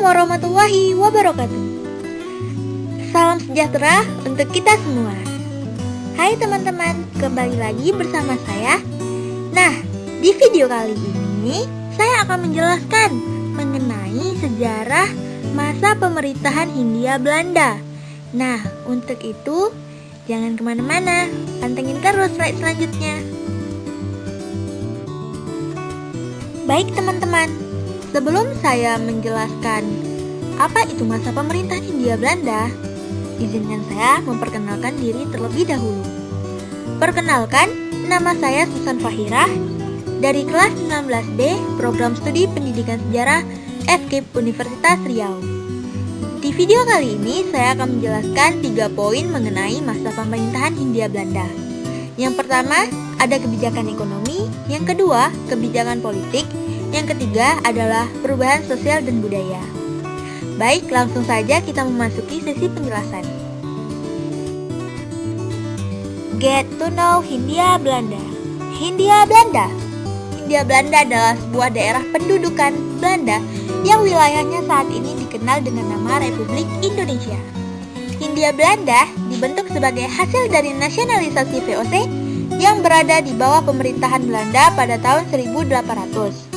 warahmatullahi wabarakatuh. Salam sejahtera untuk kita semua. Hai teman-teman, kembali lagi bersama saya. Nah, di video kali ini saya akan menjelaskan mengenai sejarah masa pemerintahan Hindia Belanda. Nah, untuk itu jangan kemana-mana, pantengin terus slide selanjutnya. Baik teman-teman, sebelum saya menjelaskan apa itu masa pemerintahan Hindia Belanda, izinkan saya memperkenalkan diri terlebih dahulu. Perkenalkan, nama saya Susan Fahirah dari kelas 19B Program Studi Pendidikan Sejarah FKIP Universitas Riau. Di video kali ini saya akan menjelaskan 3 poin mengenai masa pemerintahan Hindia Belanda. Yang pertama, ada kebijakan ekonomi, yang kedua, kebijakan politik, yang ketiga adalah perubahan sosial dan budaya. Baik, langsung saja kita memasuki sesi penjelasan. Get to know Hindia Belanda. Hindia Belanda adalah sebuah daerah pendudukan Belanda yang wilayahnya saat ini dikenal dengan nama Republik Indonesia. Hindia Belanda dibentuk sebagai hasil dari nasionalisasi VOC yang berada di bawah pemerintahan Belanda pada tahun 1800.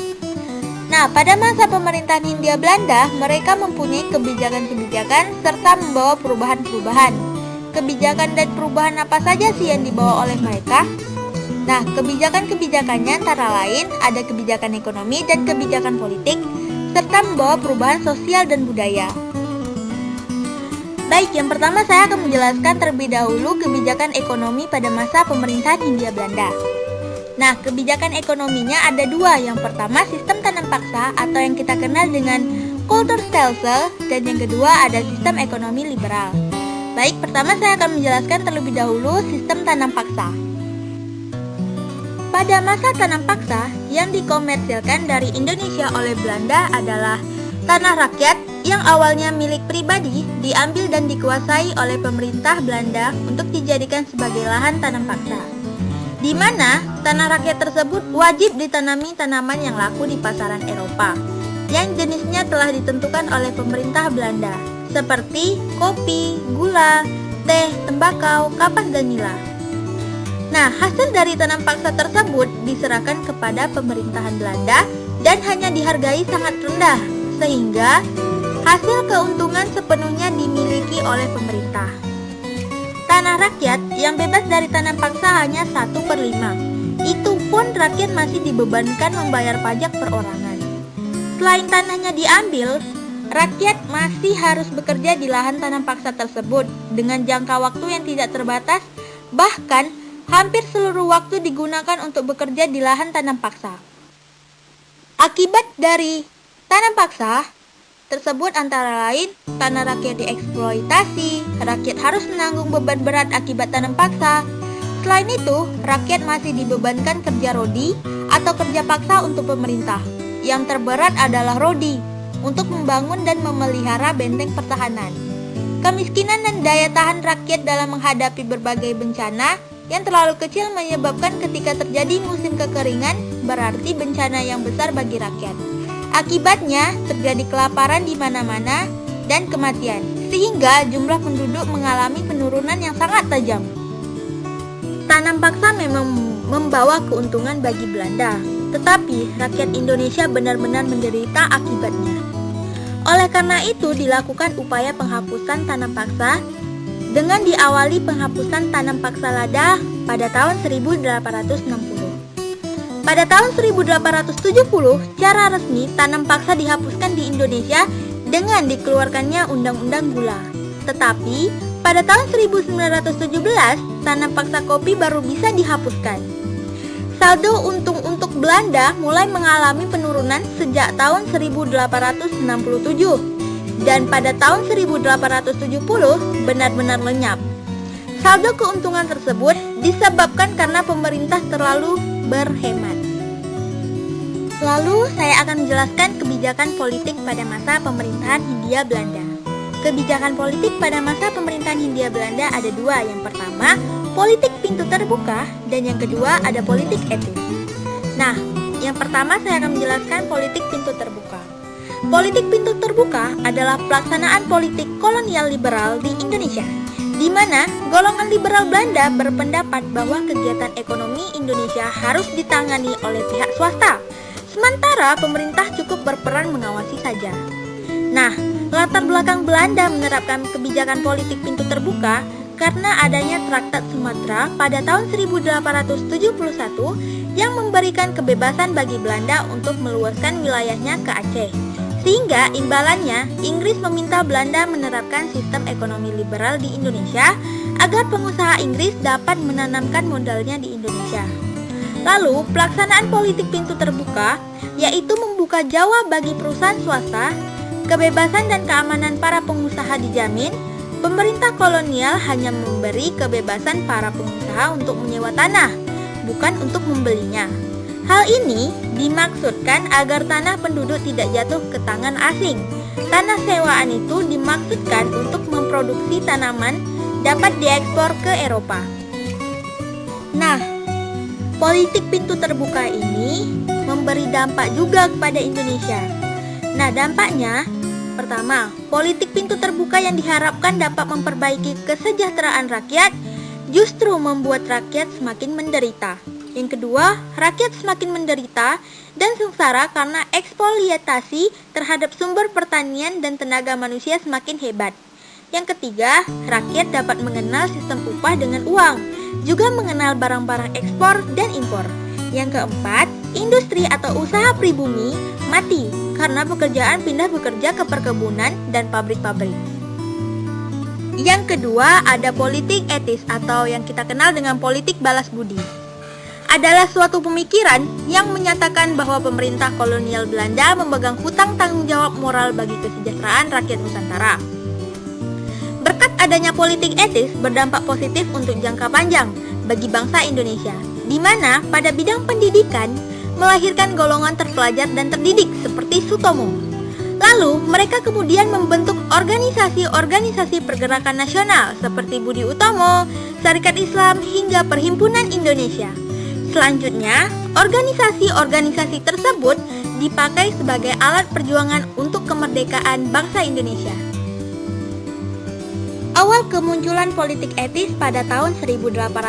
Nah, pada masa pemerintahan Hindia Belanda, mereka mempunyai kebijakan-kebijakan serta membawa perubahan-perubahan. Kebijakan dan perubahan apa saja sih yang dibawa oleh mereka? Nah, kebijakan-kebijakannya antara lain ada kebijakan ekonomi dan kebijakan politik, serta membawa perubahan sosial dan budaya. Baik, yang pertama saya akan menjelaskan terlebih dahulu kebijakan ekonomi pada masa pemerintahan Hindia Belanda. Nah, kebijakan ekonominya ada 2. Yang pertama, sistem tanam paksa atau yang kita kenal dengan Kulturstelsel, dan yang kedua ada sistem ekonomi liberal. Baik, pertama saya akan menjelaskan terlebih dahulu sistem tanam paksa. Pada masa tanam paksa, yang dikomersilkan dari Indonesia oleh Belanda adalah tanah rakyat yang awalnya milik pribadi diambil dan dikuasai oleh pemerintah Belanda untuk dijadikan sebagai lahan tanam paksa, di mana tanah rakyat tersebut wajib ditanami tanaman yang laku di pasaran Eropa, yang jenisnya telah ditentukan oleh pemerintah Belanda, seperti kopi, gula, teh, tembakau, kapas, dan nila. Nah, hasil dari tanam paksa tersebut diserahkan kepada pemerintahan Belanda dan hanya dihargai sangat rendah, sehingga hasil keuntungan sepenuhnya dimiliki oleh pemerintah. Tanah rakyat yang bebas dari tanam paksa hanya 1/5. Itu pun rakyat masih dibebankan membayar pajak perorangan. Selain tanahnya diambil, rakyat masih harus bekerja di lahan tanam paksa tersebut dengan jangka waktu yang tidak terbatas, bahkan hampir seluruh waktu digunakan untuk bekerja di lahan tanam paksa. Akibat dari tanam paksa tersebut antara lain tanah rakyat dieksploitasi, rakyat harus menanggung beban berat akibat tanam paksa. Selain itu, rakyat masih dibebankan kerja rodi atau kerja paksa untuk pemerintah. Yang terberat adalah rodi untuk membangun dan memelihara benteng pertahanan. Kemiskinan dan daya tahan rakyat dalam menghadapi berbagai bencana yang terlalu kecil menyebabkan ketika terjadi musim kekeringan berarti bencana yang besar bagi rakyat. Akibatnya terjadi kelaparan di mana-mana dan kematian, sehingga jumlah penduduk mengalami penurunan yang sangat tajam. Tanam paksa memang membawa keuntungan bagi Belanda, tetapi rakyat Indonesia benar-benar menderita akibatnya. Oleh karena itu dilakukan upaya penghapusan tanam paksa dengan diawali penghapusan tanam paksa lada pada tahun 1860. Pada tahun 1870, secara resmi tanam paksa dihapuskan di Indonesia dengan dikeluarkannya Undang-Undang Gula. Tetapi, pada tahun 1917, tanam paksa kopi baru bisa dihapuskan. Saldo untung untuk Belanda mulai mengalami penurunan sejak tahun 1867, dan pada tahun 1870 benar-benar lenyap. Saldo keuntungan tersebut disebabkan karena pemerintah terlalu berhemat. Lalu saya akan menjelaskan kebijakan politik pada masa pemerintahan Hindia Belanda. Kebijakan politik pada masa pemerintahan Hindia Belanda ada 2. Yang pertama, politik pintu terbuka, dan yang kedua ada politik etis. Nah, yang pertama saya akan menjelaskan politik pintu terbuka. Politik pintu terbuka adalah pelaksanaan politik kolonial liberal di Indonesia, di mana golongan liberal Belanda berpendapat bahwa kegiatan ekonomi Indonesia harus ditangani oleh pihak swasta, sementara pemerintah cukup berperan mengawasi saja. Nah, latar belakang Belanda menerapkan kebijakan politik pintu terbuka karena adanya Traktat Sumatera pada tahun 1871 yang memberikan kebebasan bagi Belanda untuk meluaskan wilayahnya ke Aceh. Sehingga imbalannya, Inggris meminta Belanda menerapkan sistem ekonomi liberal di Indonesia agar pengusaha Inggris dapat menanamkan modalnya di Indonesia. Lalu, pelaksanaan politik pintu terbuka, yaitu membuka Jawa bagi perusahaan swasta, kebebasan dan keamanan para pengusaha dijamin, pemerintah kolonial hanya memberi kebebasan para pengusaha untuk menyewa tanah, bukan untuk membelinya. Hal ini dimaksudkan agar tanah penduduk tidak jatuh ke tangan asing. Tanah sewaan itu dimaksudkan untuk memproduksi tanaman dapat diekspor ke Eropa. Nah, politik pintu terbuka ini memberi dampak juga kepada Indonesia. Nah, dampaknya pertama, politik pintu terbuka yang diharapkan dapat memperbaiki kesejahteraan rakyat justru membuat rakyat semakin menderita. Yang kedua, rakyat semakin menderita dan sengsara karena eksploitasi terhadap sumber pertanian dan tenaga manusia semakin hebat. Yang ketiga, rakyat dapat mengenal sistem upah dengan uang, juga mengenal barang-barang ekspor dan impor. Yang keempat, industri atau usaha pribumi mati karena pekerjaan pindah bekerja ke perkebunan dan pabrik-pabrik. Yang kedua, ada politik etis atau yang kita kenal dengan politik balas budi. Adalah suatu pemikiran yang menyatakan bahwa pemerintah kolonial Belanda memegang hutang tanggung jawab moral bagi kesejahteraan rakyat Nusantara. Berkat adanya politik etis berdampak positif untuk jangka panjang bagi bangsa Indonesia, di mana pada bidang pendidikan melahirkan golongan terpelajar dan terdidik seperti Sutomo. Lalu mereka kemudian membentuk organisasi-organisasi pergerakan nasional seperti Budi Utomo, Sarekat Islam hingga Perhimpunan Indonesia. Selanjutnya, organisasi-organisasi tersebut dipakai sebagai alat perjuangan untuk kemerdekaan bangsa Indonesia. Awal kemunculan politik etis pada tahun 1890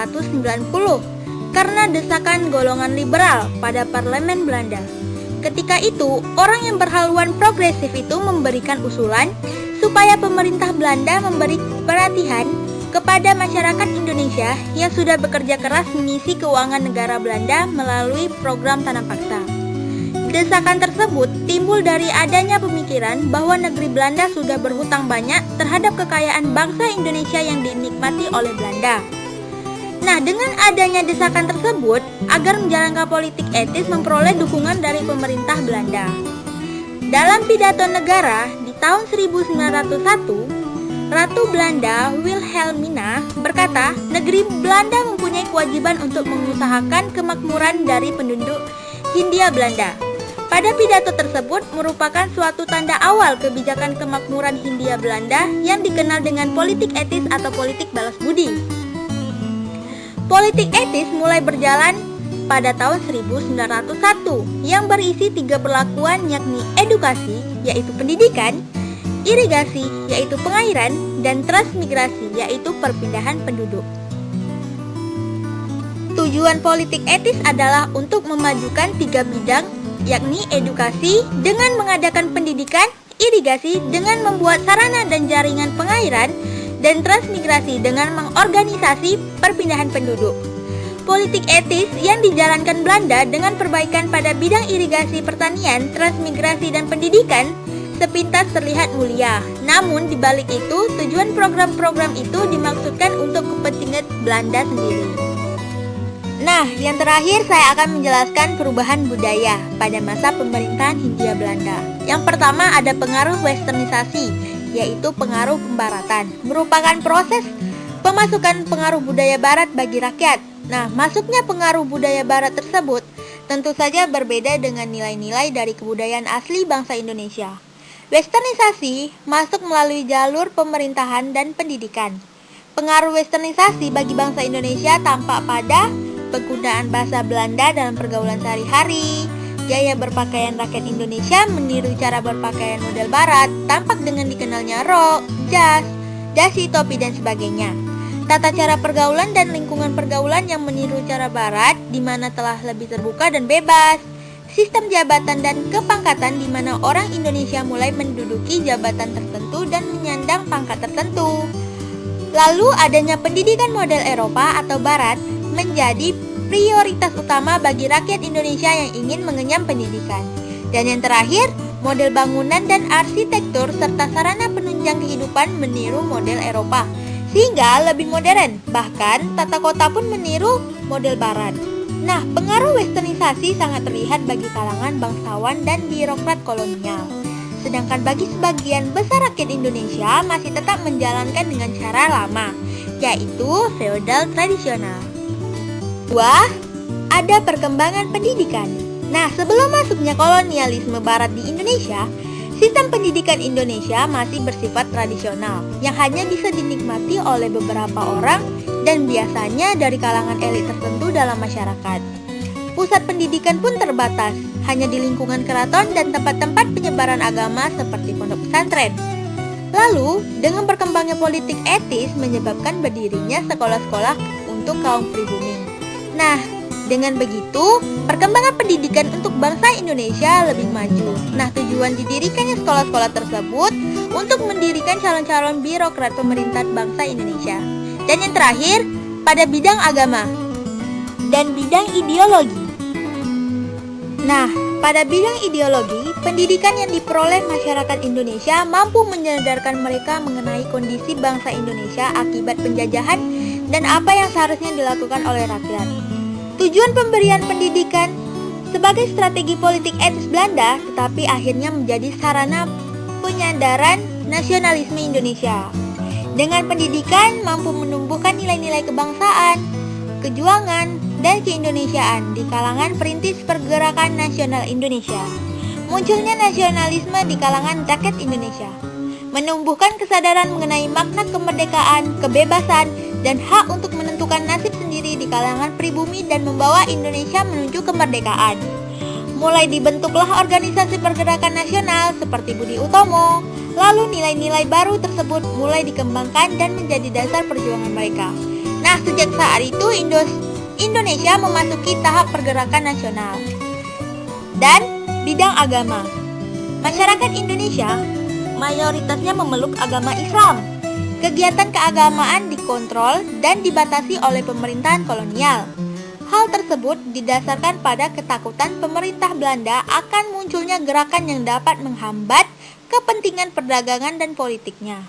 karena desakan golongan liberal pada parlemen Belanda. Ketika itu, orang yang berhaluan progresif itu memberikan usulan supaya pemerintah Belanda memberi perhatian kepada masyarakat Indonesia yang sudah bekerja keras mengisi keuangan negara Belanda melalui program tanam paksa. Desakan tersebut timbul dari adanya pemikiran bahwa negeri Belanda sudah berhutang banyak terhadap kekayaan bangsa Indonesia yang dinikmati oleh Belanda. Nah, dengan adanya desakan tersebut, agar menjalankan politik etis memperoleh dukungan dari pemerintah Belanda. Dalam pidato negara di tahun 1901, Ratu Belanda Wilhelmina berkata, negeri Belanda mempunyai kewajiban untuk mengusahakan kemakmuran dari penduduk Hindia Belanda. Pada pidato tersebut merupakan suatu tanda awal kebijakan kemakmuran Hindia Belanda yang dikenal dengan politik etis atau politik balas budi. Politik etis mulai berjalan pada tahun 1901 yang berisi 3 perlakuan yakni edukasi, yaitu pendidikan, irigasi, yaitu pengairan, dan transmigrasi, yaitu perpindahan penduduk. Tujuan politik etis adalah untuk memajukan 3 bidang, yakni edukasi dengan mengadakan pendidikan, irigasi dengan membuat sarana dan jaringan pengairan, dan transmigrasi dengan mengorganisasi perpindahan penduduk. Politik etis yang dijalankan Belanda dengan perbaikan pada bidang irigasi pertanian, transmigrasi, dan pendidikan sepintas terlihat mulia. Namun di balik itu, tujuan program-program itu dimaksudkan untuk kepentingan Belanda sendiri. Nah, yang terakhir saya akan menjelaskan perubahan budaya pada masa pemerintahan Hindia Belanda. Yang pertama ada pengaruh westernisasi, yaitu pengaruh pembaratan, merupakan proses pemasukan pengaruh budaya barat bagi rakyat. Nah, masuknya pengaruh budaya barat tersebut tentu saja berbeda dengan nilai-nilai dari kebudayaan asli bangsa Indonesia. Westernisasi masuk melalui jalur pemerintahan dan pendidikan. Pengaruh westernisasi bagi bangsa Indonesia tampak pada penggunaan bahasa Belanda dalam pergaulan sehari-hari, gaya berpakaian rakyat Indonesia meniru cara berpakaian model barat, tampak dengan dikenalnya rok, jas, dasi, topi, dan sebagainya. Tata cara pergaulan dan lingkungan pergaulan yang meniru cara barat, di mana telah lebih terbuka dan bebas. Sistem jabatan dan kepangkatan di mana orang Indonesia mulai menduduki jabatan tertentu dan menyandang pangkat tertentu. Lalu adanya pendidikan model Eropa atau Barat menjadi prioritas utama bagi rakyat Indonesia yang ingin mengenyam pendidikan. Dan yang terakhir, model bangunan dan arsitektur serta sarana penunjang kehidupan meniru model Eropa, sehingga lebih modern. Bahkan tata kota pun meniru model Barat. Nah, pengaruh westernisasi sangat terlihat bagi kalangan bangsawan dan birokrat kolonial. Sedangkan bagi sebagian besar rakyat Indonesia masih tetap menjalankan dengan cara lama, yaitu feodal tradisional. 2. Ada perkembangan pendidikan. Nah, sebelum masuknya kolonialisme barat di Indonesia, sistem pendidikan Indonesia masih bersifat tradisional, yang hanya bisa dinikmati oleh beberapa orang dan biasanya dari kalangan elit tertentu dalam masyarakat. Pusat pendidikan pun terbatas, hanya di lingkungan keraton dan tempat-tempat penyebaran agama seperti pondok pesantren. Lalu, dengan berkembangnya politik etis menyebabkan berdirinya sekolah-sekolah untuk kaum pribumi. Nah, dengan begitu, perkembangan pendidikan untuk bangsa Indonesia lebih maju. Nah, tujuan didirikannya sekolah-sekolah tersebut untuk mendirikan calon-calon birokrat pemerintah bangsa Indonesia. Dan yang terakhir, pada bidang agama dan bidang ideologi. Nah, pada bidang ideologi, pendidikan yang diperoleh masyarakat Indonesia mampu menyadarkan mereka mengenai kondisi bangsa Indonesia akibat penjajahan dan apa yang seharusnya dilakukan oleh rakyat. Tujuan pemberian pendidikan sebagai strategi politik etis Belanda, tetapi akhirnya menjadi sarana penyadaran nasionalisme Indonesia. Dengan pendidikan mampu menumbuhkan nilai-nilai kebangsaan, kejuangan, dan keindonesiaan di kalangan perintis pergerakan nasional Indonesia. Munculnya nasionalisme di kalangan rakyat Indonesia, menumbuhkan kesadaran mengenai makna kemerdekaan, kebebasan, dan hak untuk menentukan nasib sendiri di kalangan pribumi dan membawa Indonesia menuju kemerdekaan. Mulai dibentuklah organisasi pergerakan nasional seperti Budi Utomo. Lalu nilai-nilai baru tersebut mulai dikembangkan dan menjadi dasar perjuangan mereka. Nah, sejak saat itu Indonesia memasuki tahap pergerakan nasional. Dan bidang agama. Masyarakat Indonesia mayoritasnya memeluk agama Islam. Kegiatan keagamaan dikontrol dan dibatasi oleh pemerintahan kolonial. Hal tersebut didasarkan pada ketakutan pemerintah Belanda akan munculnya gerakan yang dapat menghambat kepentingan perdagangan dan politiknya.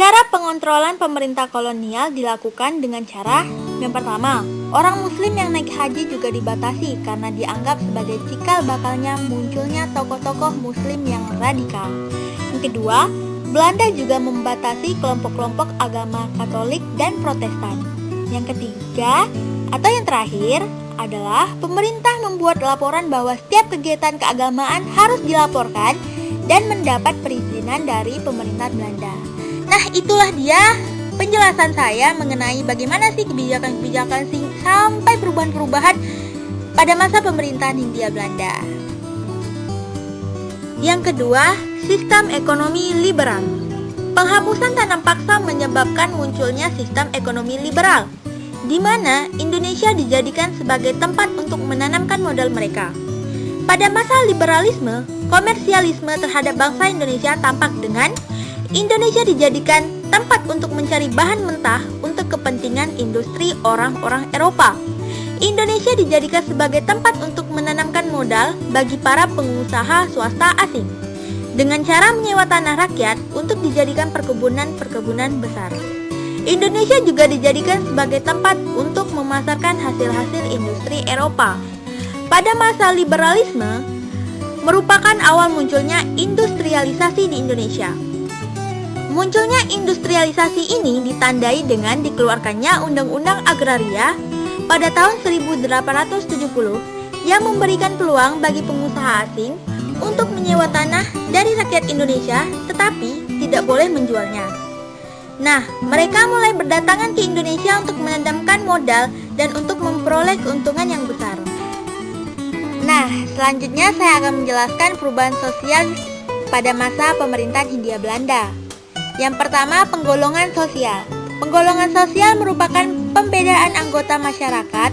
Cara pengontrolan pemerintah kolonial dilakukan dengan cara yang pertama, orang muslim yang naik haji juga dibatasi karena dianggap sebagai cikal bakalnya munculnya tokoh-tokoh muslim yang radikal. Yang kedua, Belanda juga membatasi kelompok-kelompok agama Katolik dan Protestan. Yang ketiga, atau yang terakhir, adalah pemerintah membuat laporan bahwa setiap kegiatan keagamaan harus dilaporkan dan mendapat perizinan dari pemerintah Belanda. Nah, itulah dia penjelasan saya mengenai bagaimana sih kebijakan-kebijakan sampai perubahan-perubahan pada masa pemerintahan Hindia Belanda. Yang kedua, sistem ekonomi liberal. Penghapusan tanam paksa menyebabkan munculnya sistem ekonomi liberal, di mana Indonesia dijadikan sebagai tempat untuk menanamkan modal mereka. Pada masa liberalisme, komersialisme terhadap bangsa Indonesia tampak dengan Indonesia dijadikan tempat untuk mencari bahan mentah untuk kepentingan industri orang-orang Eropa. Indonesia dijadikan sebagai tempat untuk menanamkan modal bagi para pengusaha swasta asing, dengan cara menyewa tanah rakyat untuk dijadikan perkebunan-perkebunan besar. Indonesia juga dijadikan sebagai tempat untuk memasarkan hasil-hasil industri Eropa. Pada masa liberalisme, merupakan awal munculnya industrialisasi di Indonesia. Munculnya industrialisasi ini ditandai dengan dikeluarkannya Undang-Undang Agraria pada tahun 1870 yang memberikan peluang bagi pengusaha asing untuk menyewa tanah dari rakyat Indonesia tetapi tidak boleh menjualnya. Nah, mereka mulai berdatangan ke Indonesia untuk menanamkan modal dan untuk memperoleh keuntungan yang besar. Nah, selanjutnya saya akan menjelaskan perubahan sosial pada masa pemerintahan Hindia Belanda. Yang pertama, penggolongan sosial. Penggolongan sosial merupakan pembedaan anggota masyarakat,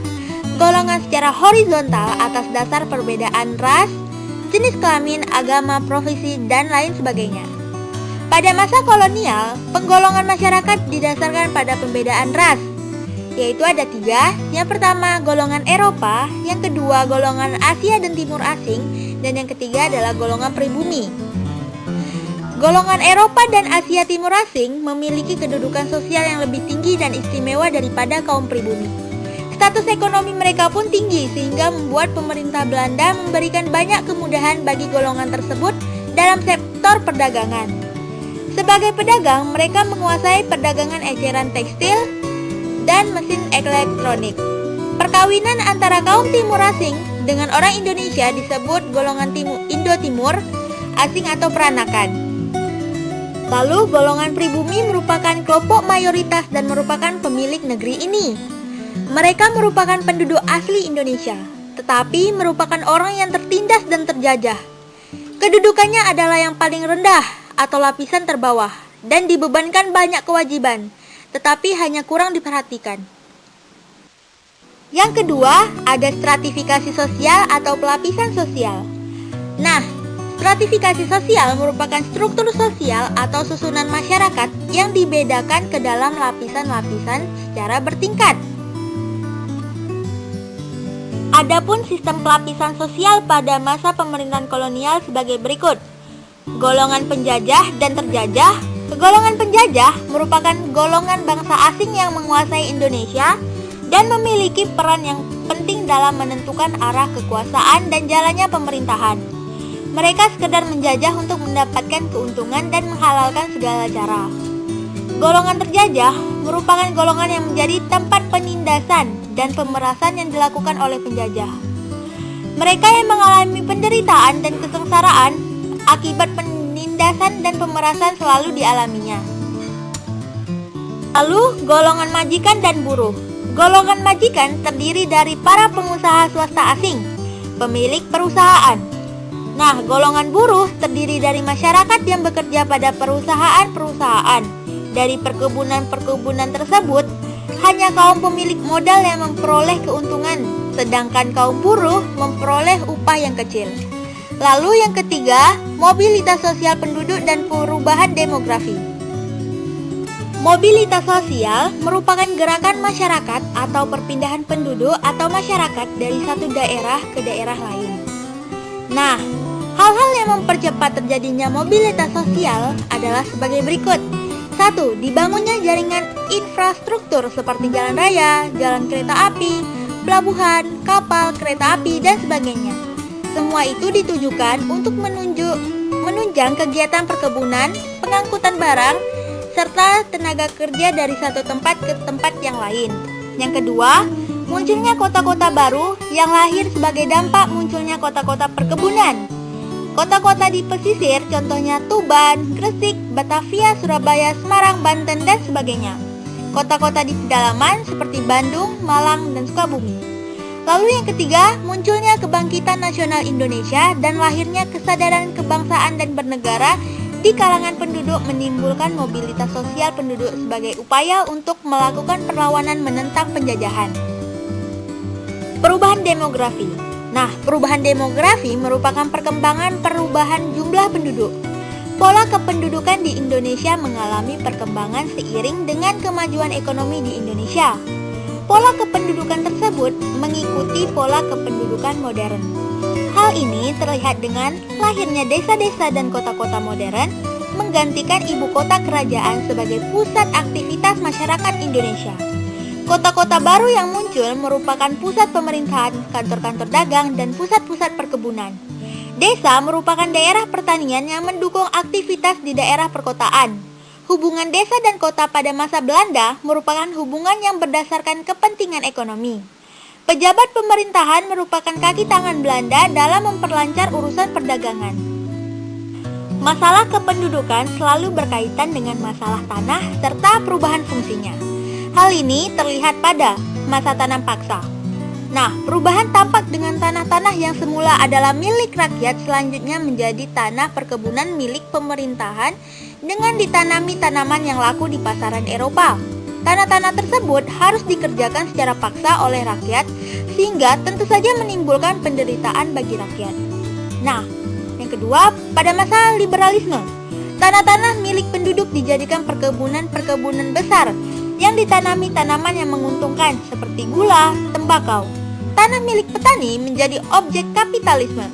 golongan secara horizontal atas dasar perbedaan ras, jenis kelamin, agama, profesi, dan lain sebagainya. Pada masa kolonial, penggolongan masyarakat didasarkan pada pembedaan ras, yaitu ada 3. Yang pertama, golongan Eropa, yang kedua, golongan Asia dan Timur Asing, dan yang ketiga adalah golongan pribumi. Golongan Eropa dan Asia Timur Asing memiliki kedudukan sosial yang lebih tinggi dan istimewa daripada kaum pribumi. Status ekonomi mereka pun tinggi sehingga membuat pemerintah Belanda memberikan banyak kemudahan bagi golongan tersebut dalam sektor perdagangan. Sebagai pedagang, mereka menguasai perdagangan eceran tekstil dan mesin elektronik. Perkawinan antara kaum Timur Asing dengan orang Indonesia disebut golongan Indo-Timur Asing atau peranakan. Lalu, golongan pribumi merupakan kelompok mayoritas dan merupakan pemilik negeri ini. Mereka merupakan penduduk asli Indonesia, tetapi merupakan orang yang tertindas dan terjajah. Kedudukannya adalah yang paling rendah atau lapisan terbawah dan dibebankan banyak kewajiban, tetapi hanya kurang diperhatikan. Yang kedua, ada stratifikasi sosial atau pelapisan sosial. Nah, stratifikasi sosial merupakan struktur sosial atau susunan masyarakat yang dibedakan ke dalam lapisan-lapisan secara bertingkat. Adapun sistem pelapisan sosial pada masa pemerintahan kolonial sebagai berikut. Golongan penjajah dan terjajah. Golongan penjajah merupakan golongan bangsa asing yang menguasai Indonesia dan memiliki peran yang penting dalam menentukan arah kekuasaan dan jalannya pemerintahan. Mereka sekedar menjajah untuk mendapatkan keuntungan dan menghalalkan segala cara. Golongan terjajah merupakan golongan yang menjadi tempat penindasan dan pemerasan yang dilakukan oleh penjajah. Mereka yang mengalami penderitaan dan kesengsaraan akibat penindasan dan pemerasan selalu dialaminya. Lalu, golongan majikan dan buruh. Golongan majikan terdiri dari para pengusaha swasta asing, pemilik perusahaan. Nah, golongan buruh terdiri dari masyarakat yang bekerja pada perusahaan-perusahaan. Dari perkebunan-perkebunan tersebut, hanya kaum pemilik modal yang memperoleh keuntungan, sedangkan kaum buruh memperoleh upah yang kecil. Lalu yang ketiga, mobilitas sosial penduduk dan perubahan demografi. Mobilitas sosial merupakan gerakan masyarakat atau perpindahan penduduk atau masyarakat dari satu daerah ke daerah lain. Nah, hal-hal yang mempercepat terjadinya mobilitas sosial adalah sebagai berikut. 1. Dibangunnya jaringan infrastruktur seperti jalan raya, jalan kereta api, pelabuhan, kapal, kereta api, dan sebagainya. Semua itu ditujukan untuk menunjang kegiatan perkebunan, pengangkutan barang, serta tenaga kerja dari satu tempat ke tempat yang lain. Yang kedua, munculnya kota-kota baru yang lahir sebagai dampak munculnya kota-kota perkebunan. Kota-kota di pesisir contohnya Tuban, Gresik, Batavia, Surabaya, Semarang, Banten, dan sebagainya. Kota-kota di pedalaman seperti Bandung, Malang, dan Sukabumi. Lalu yang ketiga, munculnya kebangkitan nasional Indonesia dan lahirnya kesadaran kebangsaan dan bernegara di kalangan penduduk menimbulkan mobilitas sosial penduduk sebagai upaya untuk melakukan perlawanan menentang penjajahan. Perubahan demografi. Nah, perubahan demografi merupakan perkembangan perubahan jumlah penduduk. Pola kependudukan di Indonesia mengalami perkembangan seiring dengan kemajuan ekonomi di Indonesia. Pola kependudukan tersebut mengikuti pola kependudukan modern. Hal ini terlihat dengan lahirnya desa-desa dan kota-kota modern menggantikan ibu kota kerajaan sebagai pusat aktivitas masyarakat Indonesia. Kota-kota baru yang muncul merupakan pusat pemerintahan, kantor-kantor dagang, dan pusat-pusat perkebunan. Desa merupakan daerah pertanian yang mendukung aktivitas di daerah perkotaan. Hubungan desa dan kota pada masa Belanda merupakan hubungan yang berdasarkan kepentingan ekonomi. Pejabat pemerintahan merupakan kaki tangan Belanda dalam memperlancar urusan perdagangan. Masalah kependudukan selalu berkaitan dengan masalah tanah serta perubahan fungsinya. Hal ini terlihat pada masa tanam paksa. Nah, perubahan tampak dengan tanah-tanah yang semula adalah milik rakyat selanjutnya menjadi tanah perkebunan milik pemerintahan dengan ditanami tanaman yang laku di pasaran Eropa. Tanah-tanah tersebut harus dikerjakan secara paksa oleh rakyat sehingga tentu saja menimbulkan penderitaan bagi rakyat. Nah, yang kedua, pada masa liberalisme, tanah-tanah milik penduduk dijadikan perkebunan-perkebunan besar yang ditanami tanaman yang menguntungkan seperti gula, tembakau. Tanah milik petani menjadi objek kapitalisme.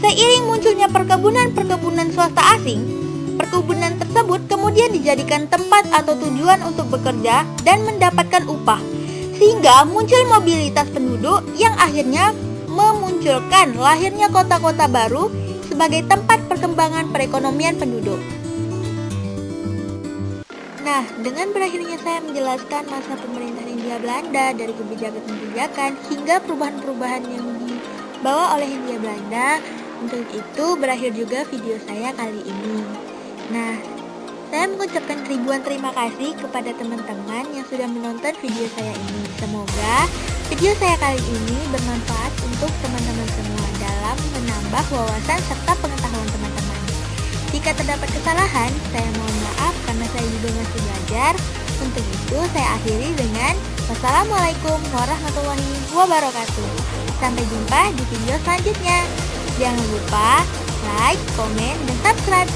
Seiring munculnya perkebunan-perkebunan swasta asing, perkebunan tersebut kemudian dijadikan tempat atau tujuan untuk bekerja dan mendapatkan upah, sehingga muncul mobilitas penduduk yang akhirnya memunculkan lahirnya kota-kota baru sebagai tempat perkembangan perekonomian penduduk. Nah, dengan berakhirnya saya menjelaskan masa pemerintahan Hindia Belanda dari kebijakan-kebijakan hingga perubahan-perubahan yang dibawa oleh Hindia Belanda, untuk itu berakhir juga video saya kali ini. Nah, saya mengucapkan ribuan terima kasih kepada teman-teman yang sudah menonton video saya ini. Semoga video saya kali ini bermanfaat untuk teman-teman semua dalam menambah wawasan serta pengetahuan teman-teman. Jika terdapat kesalahan, saya mohon maaf karena saya juga masih belajar. Untuk itu, saya akhiri dengan wassalamualaikum warahmatullahi wabarakatuh. Sampai jumpa di video selanjutnya. Jangan lupa like, komen, dan subscribe.